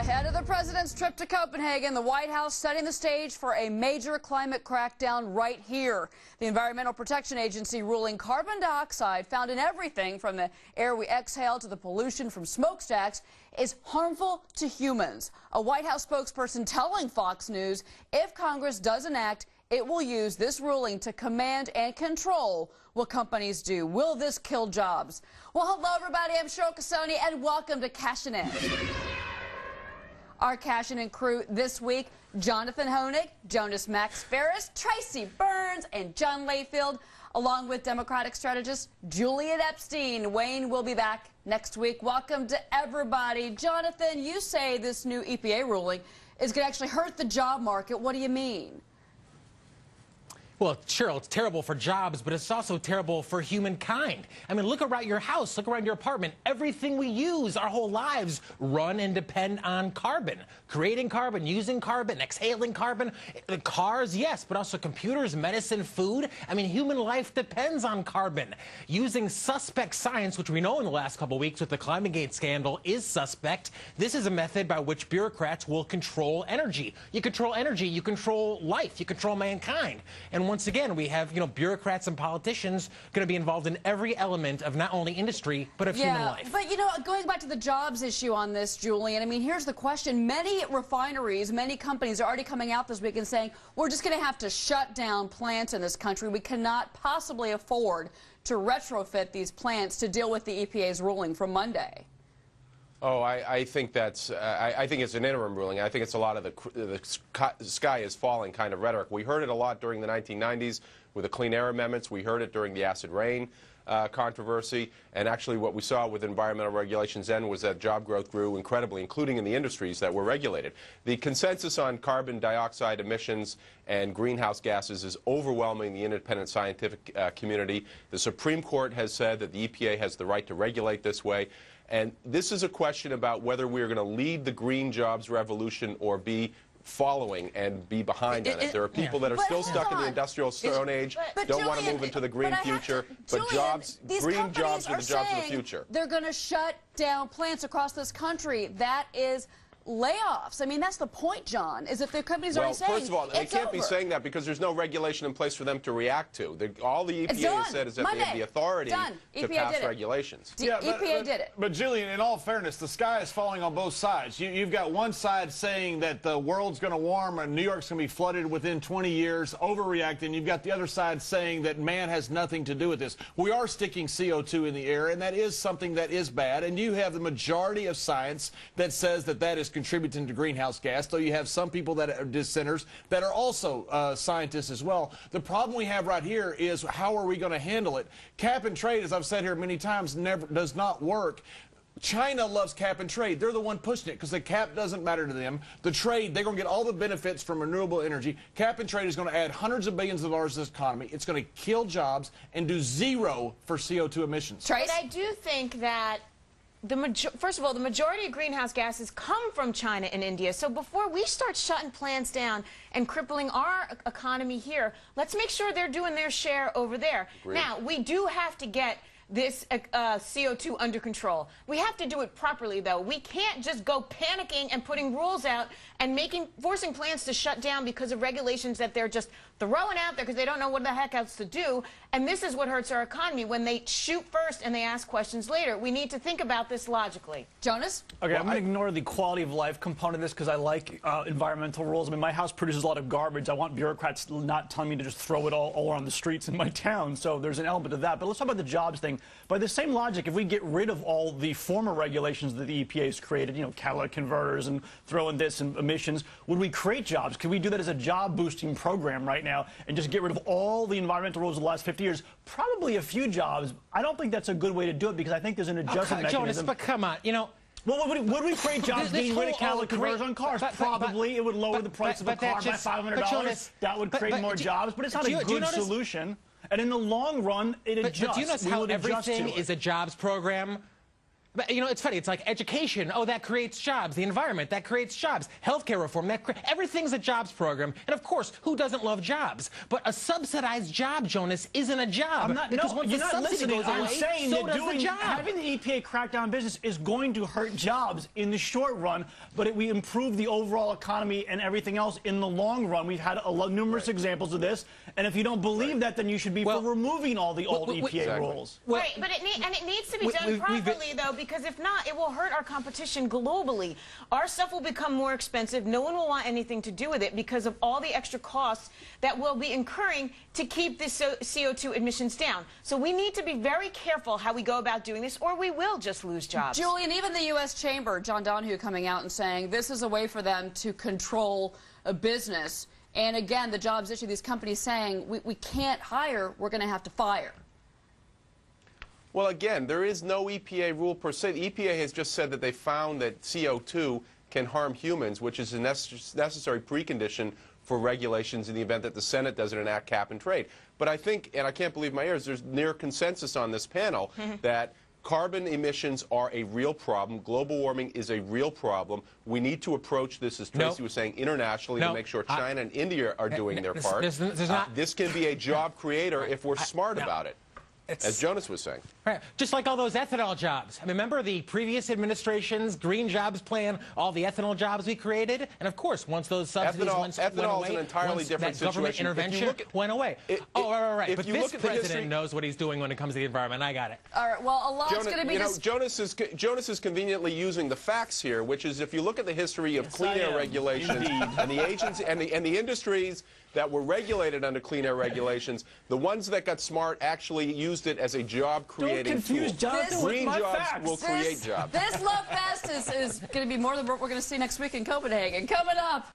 Ahead of the president's trip to Copenhagen, the White House setting the stage for a major climate crackdown right here. The Environmental Protection Agency ruling carbon dioxide found in everything from the air we exhale to the pollution from smokestacks is harmful to humans. A White House spokesperson telling Fox News if Congress doesn't act, it will use this ruling to command and control what companies do. Will this kill jobs? Well, hello, everybody. I'm Cheryl Casoni, and welcome to Cashin' In. Our Cashin' In crew this week, Jonathan Hoenig, Jonas Max Ferris, Tracy Burns, and John Layfield, along with Democratic strategist Julian Epstein. Wayne will be back next week. Welcome to everybody. Jonathan, you say this new EPA ruling is going to actually hurt the job market. What do you mean? Well, Cheryl, it's terrible for jobs, but it's also terrible for humankind. I mean, look around your house, look around your apartment. Everything we use, our whole lives, run and depend on carbon. Creating carbon, using carbon, exhaling carbon. Cars, yes, but also computers, medicine, food. I mean, human life depends on carbon. Using suspect science, which we know in the last couple of weeks with the ClimateGate scandal, is suspect. This is a method by which bureaucrats will control energy. You control energy, you control life, you control mankind. And once again, we have, bureaucrats and politicians going to be involved in every element of not only industry, but of human life. But, going back to the jobs issue on this, Julian, I mean, here's the question. Many refineries, many companies are already coming out this week and saying, we're just going to have to shut down plants in this country. We cannot possibly afford to retrofit these plants to deal with the EPA's ruling from Monday. Oh, I think that's. I think it's an interim ruling. I think it's a lot of the sky is falling kind of rhetoric. We heard it a lot during the 1990s with the Clean Air Amendments. We heard it during the acid rain controversy. And actually what we saw with environmental regulations then was that job growth grew incredibly, including in the industries that were regulated. The consensus on carbon dioxide emissions and greenhouse gases is overwhelming the independent scientific community. The Supreme Court has said that the EPA has the right to regulate this way. And this is a question about whether we're going to lead the green jobs revolution or be following and be behind on it. There are people that are still stuck in the industrial stone age, don't want to move into the green future, but jobs, green jobs are the jobs of the future. They're going to shut down plants across this country. That is layoffs. I mean, that's the point, John, is that the companies are already saying, first of all, they can't be saying that because there's no regulation in place for them to react to. All the EPA has said is that they have the authority to pass regulations. EPA did it. But, Julian, in all fairness, the sky is falling on both sides. You've got one side saying that the world's going to warm and New York's going to be flooded within 20 years, overreacting. You've got the other side saying that man has nothing to do with this. We are sticking CO2 in the air, and that is something that is bad. And you have the majority of science that says that that is contributing to greenhouse gas, though you have some people that are dissenters that are also scientists as well. The problem we have right here is how are we going to handle it? Cap and trade, as I've said here many times, does not work. China loves cap and trade. They're the one pushing it because the cap doesn't matter to them. The trade, they're going to get all the benefits from renewable energy. Cap and trade is going to add hundreds of billions of dollars to this economy. It's going to kill jobs and do zero for CO2 emissions. But I do think that first of all, the majority of greenhouse gases come from China and India. So before we start shutting plants down and crippling our economy here, let's make sure they're doing their share over there. Agreed. Now, we do have to get this CO2 under control. We have to do it properly, though. We can't just go panicking and putting rules out and forcing plants to shut down because of regulations that they're just throwing out there because they don't know what the heck else to do. And this is what hurts our economy, when they shoot first and they ask questions later. We need to think about this logically. Jonas? Okay, I'm going to ignore the quality of life component of this because I like environmental rules. I mean, my house produces a lot of garbage. I want bureaucrats not telling me to just throw it all around the streets in my town. So there's an element of that. But let's talk about the jobs thing. By the same logic, if we get rid of all the former regulations that the EPA has created, catalytic converters and throw in this and emissions, would we create jobs? Could we do that as a job-boosting program right now and just get rid of all the environmental rules of the last 50 years? Probably a few jobs. I don't think that's a good way to do it because I think there's an adjustment mechanism. Jonas, but come on, Well, would we create jobs getting rid of catalytic converters on cars? Probably. It would lower the price of a car by $500. That would create more jobs, but it's not a good solution. And in the long run, it adjusts. But do you notice how everything is a jobs program? But, you know, it's funny. It's like education. Oh, that creates jobs. The environment, that creates jobs. Healthcare reform, everything's a jobs program. And, of course, who doesn't love jobs? But a subsidized job, Jonas, isn't a job. Because once you're the not subsidy listening. goes I'm away, saying so that does the job. having the EPA crack down on business is going to hurt jobs in the short run, but we improve the overall economy and everything else in the long run. We've had numerous examples of this. And if you don't believe that, then you should be for removing all the old EPA rules. Right, but it needs to be done properly, though, because if not, it will hurt our competition globally. Our stuff will become more expensive. No one will want anything to do with it because of all the extra costs that we'll be incurring to keep the CO2 emissions down. So we need to be very careful how we go about doing this, or we will just lose jobs. Julian, even the U.S. Chamber, John Donahue coming out and saying this is a way for them to control a business. And again, the jobs issue, these companies saying we can't hire, we're going to have to fire. Well, again, there is no EPA rule per se. The EPA has just said that they found that CO2 can harm humans, which is a necessary precondition for regulations in the event that the Senate doesn't enact cap and trade. But I think, and I can't believe my ears, there's near consensus on this panel that carbon emissions are a real problem. Global warming is a real problem. We need to approach this, as Tracy was saying, internationally to make sure China and India are doing their part. This can be a job creator if we're smart about it. As Jonas was saying. Right. Just like all those ethanol jobs. I mean, remember the previous administration's green jobs plan, all the ethanol jobs we created? And, of course, once those subsidies went away, is an entirely different that government situation. intervention went away. Right. But this president knows what he's doing when it comes to the environment. I got it. All right. Well, a lot's going to be... Jonas is conveniently using the facts here, which is if you look at the history of clean air regulations and the agency and the industries that were regulated under clean air regulations, the ones that got smart actually used it as a job-creating tool. Green jobs will create jobs. This love fest is going to be more than what we're going to see next week in Copenhagen. Coming up.